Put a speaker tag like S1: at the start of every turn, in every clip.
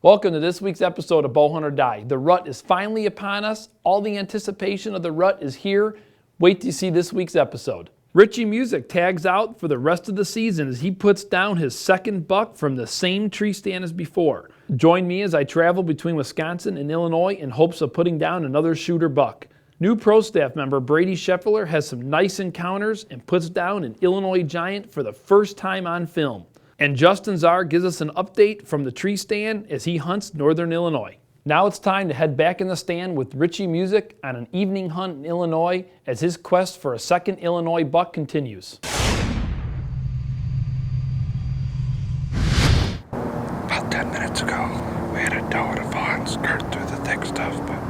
S1: Welcome to this week's episode of Bowhunt or Die. The rut is finally upon us. All the anticipation of the rut is here. Wait till you see this week's episode. Richie Music tags out for the rest of the season as he puts down his second buck from the same tree stand as before. Join me as I travel between Wisconsin and Illinois in hopes of putting down another shooter buck. New pro staff member Brady has some nice encounters and puts down an Illinois giant for the first time on film. And Justin Zarr gives us an update from the tree stand as he hunts northern Illinois. Now it's time to head back in the stand with Richie Music on an evening hunt in Illinois as his quest for a second Illinois buck continues.
S2: About 10 minutes ago, we had a doe and a fawn skirt through the thick stuff, but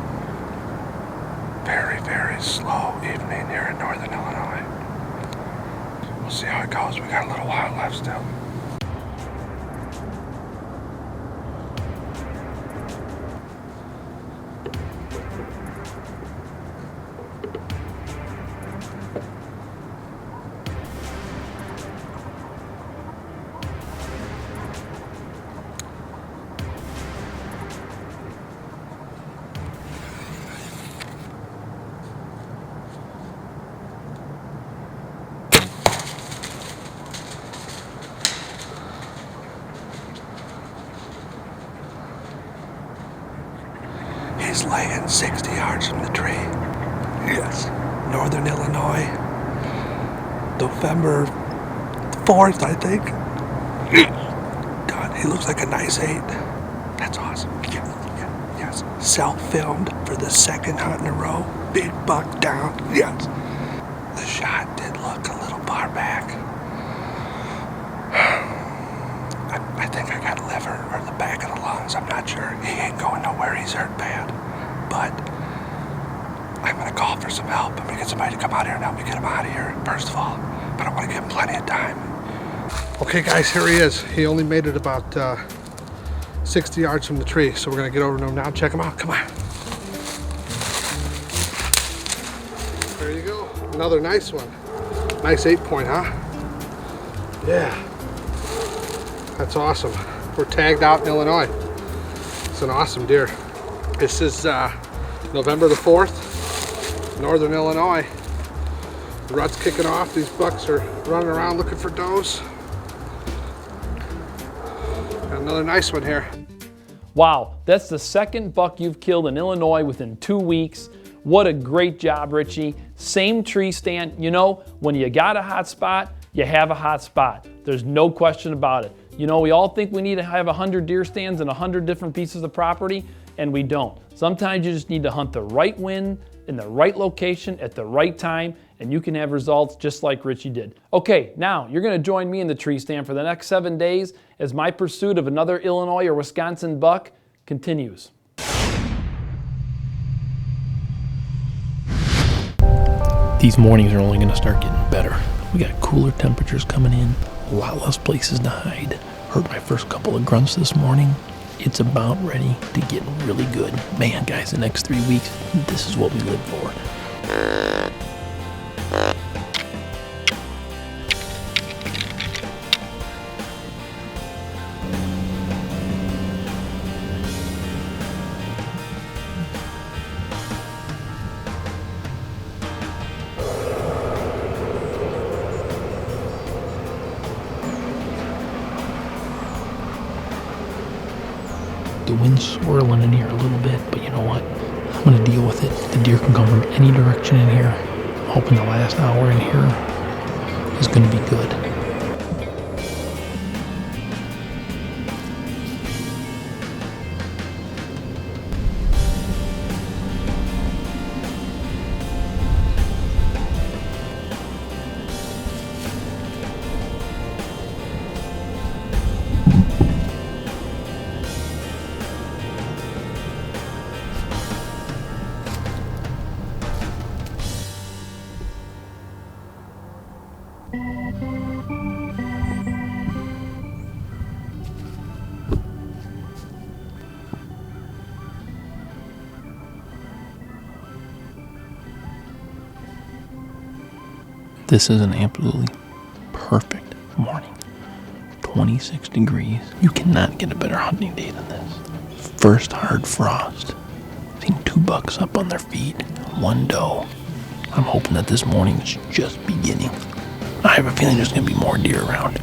S2: very, very slow evening here in northern Illinois. We'll see how it goes. We got a little while left still. He's laying 60 yards from the tree. Yes. Northern Illinois. November 4th, I think. God, he looks like a nice 8. That's awesome. Yes. Self-filmed for the second hunt in a row. Big buck down. Yes. The shot did look a little far back. I think I got liver or the back of the lungs. I'm not sure. He ain't going nowhere. He's hurt bad. But I'm going to call for some help. I'm going to get somebody to come out here and help me get him out of here, first of all. But I want to give him plenty of time. Okay, guys, here he is. He only made it about 60 yards from the tree. So we're going to get over to him now and check him out. Come on. There you go. Another nice one. Nice 8-point, huh? Yeah. That's awesome. We're tagged out in Illinois. It's an awesome deer. This is November the 4th, northern Illinois. The rut's kicking off. These bucks are running around looking for does. Got another nice one here.
S1: Wow, that's the second buck you've killed in Illinois within 2 weeks. What a great job, Richie. Same tree stand. You know, when you got a hot spot, you have a hot spot. There's no question about it. You know, we all think we need to have 100 deer stands and 100 different pieces of property, and we don't. Sometimes you just need to hunt the right wind in the right location at the right time, and you can have results just like Richie did. Okay, now you're gonna join me in the tree stand for the next 7 days as my pursuit of another Illinois or Wisconsin buck continues. These mornings are only gonna start getting better. We got cooler temperatures coming in, a lot less places to hide. Heard my first couple of grunts this morning. It's about ready to get really good. Man, guys, the next 3 weeks, this is what we live for. The wind's swirling in here a little bit, but you know what? I'm gonna deal with it. The deer can come from any direction in here. I'm hoping the last hour in here is gonna be good. This is an absolutely perfect morning. 26 degrees. You cannot get a better hunting day than this.
S3: First hard frost. Seen 2 bucks up on their feet, 1 doe. I'm hoping that this morning is just beginning. I have a feeling there's going to be more deer around.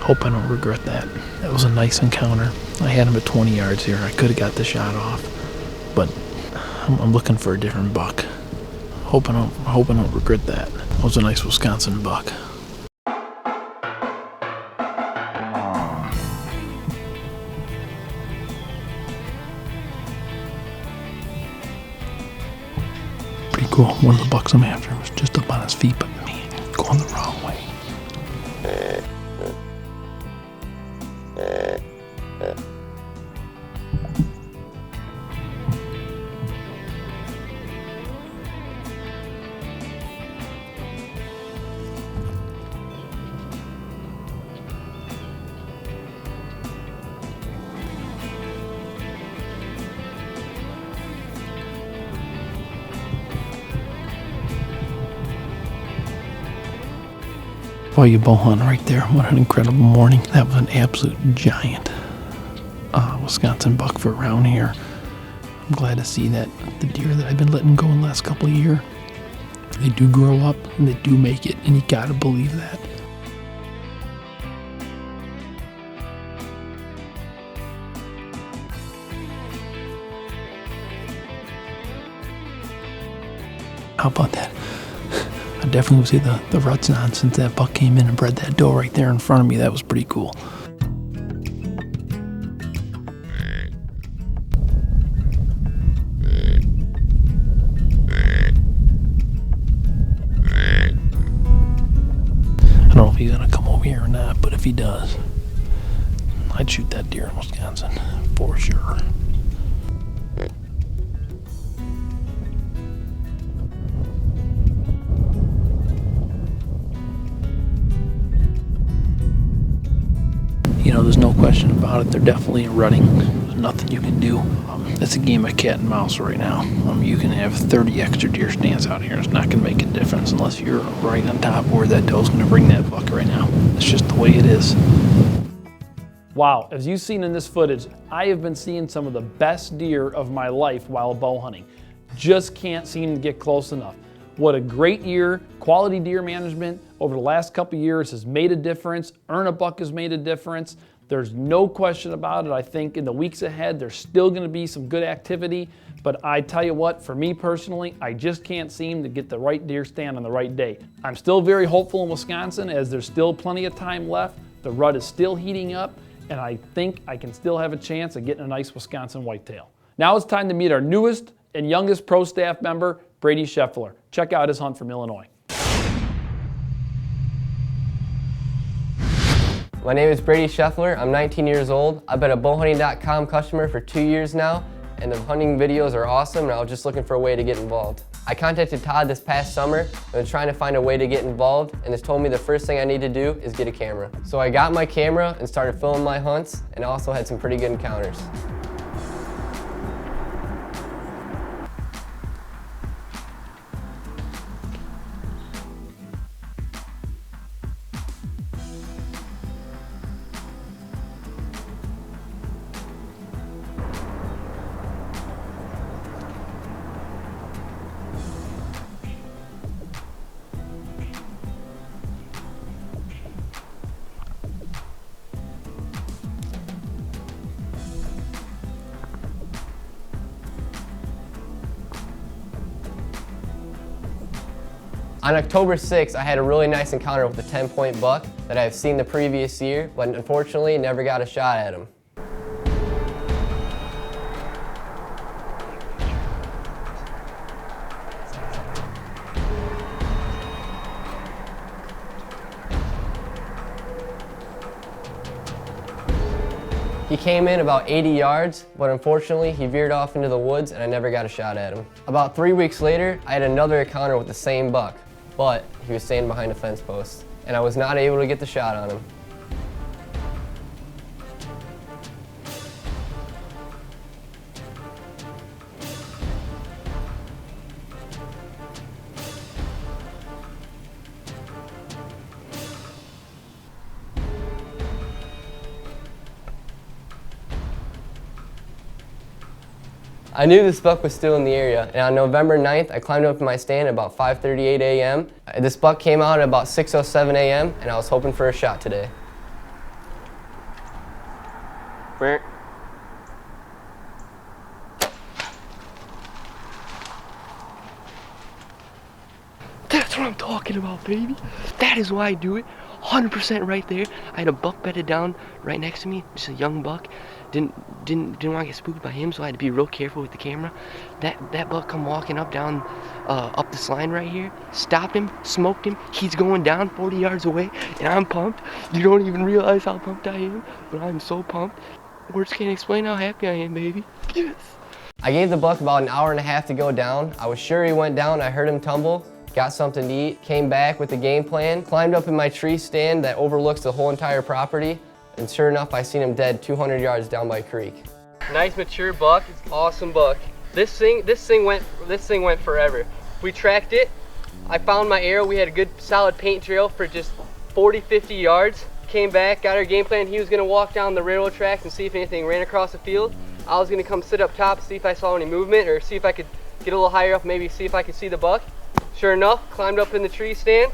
S3: Hope I don't regret that. That was a nice encounter. I had him at 20 yards here. I could have got the shot off, but I'm looking for a different buck. Hope I don't regret that. That was a nice Wisconsin buck. Pretty cool. One of the bucks I'm after was just up on his feet, but man, going the wrong way. Oh, you bow hunt right there. What an incredible morning. That was an absolute giant Wisconsin buck for around here. I'm glad to see that the deer that I've been letting go in the last couple of years, they do grow up and they do make it, and you gotta believe that. How about that? I definitely would say the rut's on since that buck came in and bred that doe right there in front of me. That was pretty cool. I don't know if he's gonna come over here or not, but if he does, I'd shoot that deer in Wisconsin for sure. You know, there's no question about it. They're definitely rutting. There's nothing you can do. It's a game of cat and mouse right now. You can have 30 extra deer stands out here. It's not going to make a difference unless you're right on top of where that doe's going to bring that buck right now. It's just the way it is.
S1: Wow, as you've seen in this footage, I have been seeing some of the best deer of my life while bow hunting. Just can't seem to get close enough. What a great year. Quality deer management over the last couple of years has made a difference. Earn a buck has made a difference. There's no question about it. I think in the weeks ahead, there's still going to be some good activity. But I tell you what, for me personally, I just can't seem to get the right deer stand on the right day. I'm still very hopeful in Wisconsin as there's still plenty of time left. The rut is still heating up, and I think I can still have a chance of getting a nice Wisconsin whitetail. Now it's time to meet our newest and youngest pro staff member, Brady Scheffler. Check out his hunt from Illinois.
S4: My name is Brady Scheffler. I'm 19 years old. I've been a bowhunting.com customer for 2 years now, and the hunting videos are awesome, and I was just looking for a way to get involved. I contacted Todd this past summer and was trying to find a way to get involved, and has told me the first thing I need to do is get a camera. So I got my camera and started filming my hunts, and also had some pretty good encounters. On October 6th, I had a really nice encounter with a 10-point buck that I've seen the previous year, but unfortunately never got a shot at him. He came in about 80 yards, but unfortunately he veered off into the woods and I never got a shot at him. About 3 weeks later, I had another encounter with the same buck, but he was staying behind a fence post and I was not able to get the shot on him. I knew this buck was still in the area, and on November 9th, I climbed up in my stand at about 5:38 a.m. This buck came out at about 6:07 a.m., and I was hoping for a shot today.
S5: That's what I'm talking about, baby. That is why I do it. 100% right there. I had a buck bedded down right next to me, just a young buck. Didn't want to get spooked by him, so I had to be real careful with the camera. That buck come walking up this line right here. Stopped him, smoked him. He's going down 40 yards away, and I'm pumped. You don't even realize how pumped I am, but I'm so pumped. Words can't explain how happy I am, baby. Yes.
S4: I gave the buck about an hour and a half to go down. I was sure he went down. I heard him tumble. Got something to eat, came back with the game plan, climbed up in my tree stand that overlooks the whole entire property, and sure enough, I seen him dead 200 yards down by creek. Nice mature buck, awesome buck. This thing went forever. We tracked it. I found my arrow. We had a good solid paint trail for just 40, 50 yards. Came back, got our game plan. He was gonna walk down the railroad track and see if anything ran across the field. I was gonna come sit up top, see if I saw any movement, or see if I could get a little higher up, maybe see if I could see the buck. Sure enough, climbed up in the tree stand,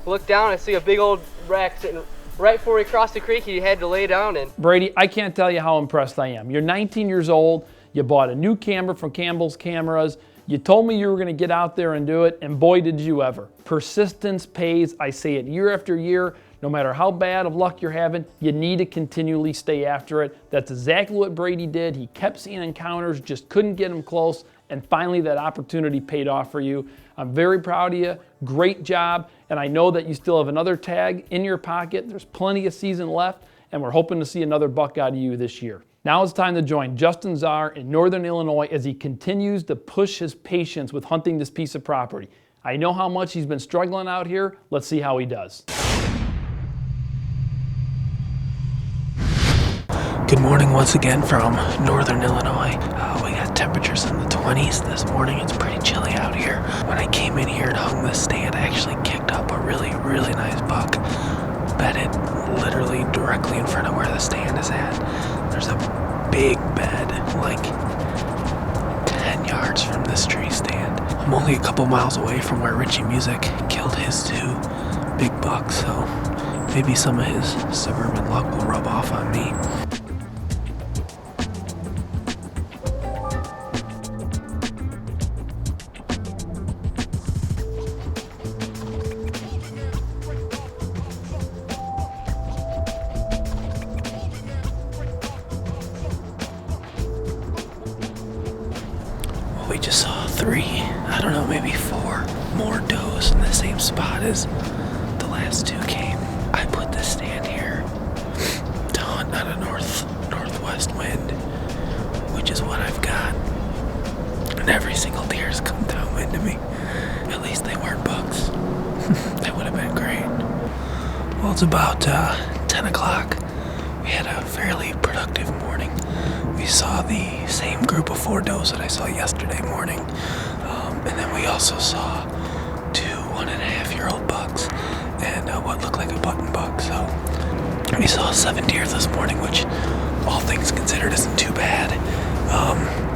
S4: looked down, I see a big old rack sitting right before he crossed the creek. He had to lay down. And
S1: Brady, I can't tell you how impressed I am. You're 19 years old, you bought a new camera from Campbell's Cameras, you told me you were gonna get out there and do it, and boy did you ever. Persistence pays, I say it year after year. No matter how bad of luck you're having, you need to continually stay after it. That's exactly what Brady did. He kept seeing encounters, just couldn't get them close, and finally that opportunity paid off for you. I'm very proud of you, great job, and I know that you still have another tag in your pocket. There's plenty of season left, and we're hoping to see another buck out of you this year. Now it's time to join Justin Zarr in Northern Illinois as he continues to push his patience with hunting this piece of property. I know how much he's been struggling out here. Let's see how he does.
S3: Good morning once again from Northern Illinois. We got temperatures in the 20s this morning. It's pretty chilly out here. When I came in here and hung this stand, I actually kicked up a really nice buck. Bedded literally directly in front of where the stand is at. There's a big bed, like 10 yards from this tree stand. I'm only a couple miles away from where Richie Music killed his 2 big bucks, so maybe some of his suburban luck will rub off on me. We just saw 3, I don't know, maybe 4 more does in the same spot as the last 2 came. I put this stand here to hunt on a northwest wind, which is what I've got. And every single deer has come downwind to me. At least they weren't bucks. That would have been great. Well, it's about 10 o'clock. We had a fairly productive morning. We saw the same group of 4 does that I saw yesterday morning. And then we also saw 2 1.5-year-old bucks and what looked like a button buck. So we saw 7 deer this morning, which all things considered isn't too bad.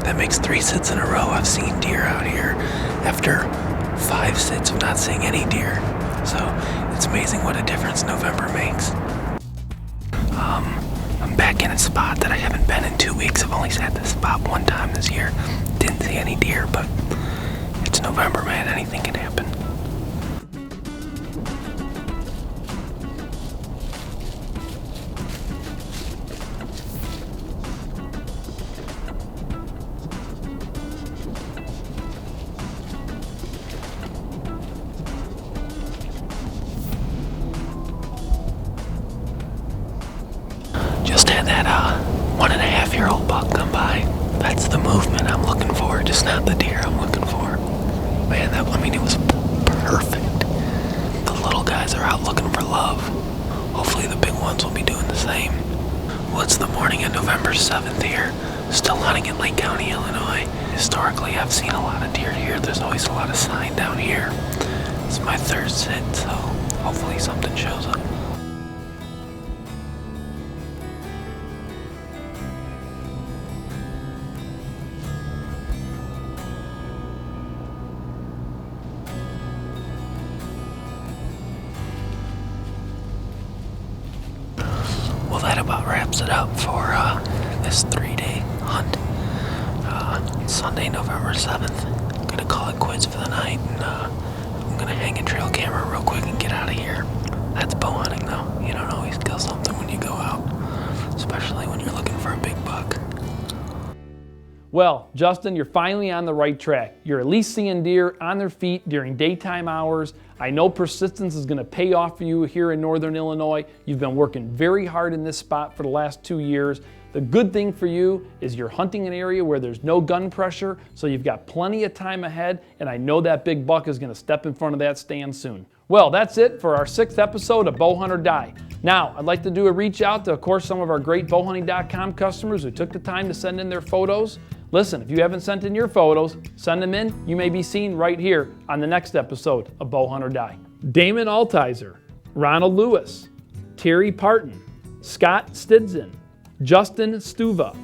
S3: That makes 3 sits in a row I've seen deer out here after 5 sits of not seeing any deer. So it's amazing what a difference November makes. I'm back in a spot that I haven't been in 2 weeks. I've only sat this spot 1 time this year. Didn't see any deer, but it's November, man. Anything can happen. had that 1.5-year-old buck come by. That's the movement I'm looking for, just not the deer I'm looking for. Man, it was perfect. The little guys are out looking for love. Hopefully the big ones will be doing the same. Well, it's the morning of November 7th here. Still hunting in Lake County, Illinois. Historically, I've seen a lot of deer here. There's always a lot of sign down here. It's my third sit, so hopefully something shows up. Well, that about wraps it up for this 3-day hunt. Sunday, November 7th. I'm gonna call it quits for the night, and I'm gonna hang a trail camera real quick and get out of here. That's bow hunting, though. You don't always kill something when you go out, especially when you're looking for a big buck.
S1: Well, Justin, you're finally on the right track. You're at least seeing deer on their feet during daytime hours. I know persistence is going to pay off for you here in Northern Illinois. You've been working very hard in this spot for the last 2 years. The good thing for you is you're hunting an area where there's no gun pressure, so you've got plenty of time ahead, and I know that big buck is going to step in front of that stand soon. Well, that's it for our 6th episode of Bowhunt or Die. Now, I'd like to do a reach out to, of course, some of our great bowhunting.com customers who took the time to send in their photos. Listen, if you haven't sent in your photos, send them in. You may be seen right here on the next episode of Bowhunt or Die. Damon Altizer, Ronald Lewis, Terry Parton, Scott Stidson, Justin Stuva,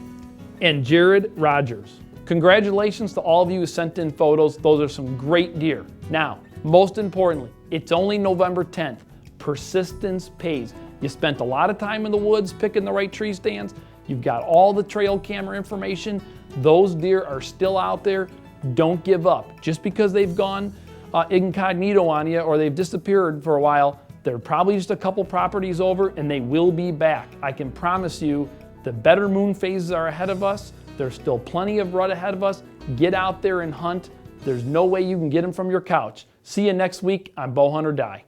S1: and Jared Rogers. Congratulations to all of you who sent in photos. Those are some great deer. Now, most importantly, it's only November 10th. Persistence pays. You spent a lot of time in the woods picking the right tree stands. You've got all the trail camera information. Those deer are still out there. Don't give up. Just because they've gone incognito on you or they've disappeared for a while, they're probably just a couple properties over and they will be back. I can promise you the better moon phases are ahead of us. There's still plenty of rut ahead of us. Get out there and hunt. There's no way you can get them from your couch. See you next week on Bowhunt or Die.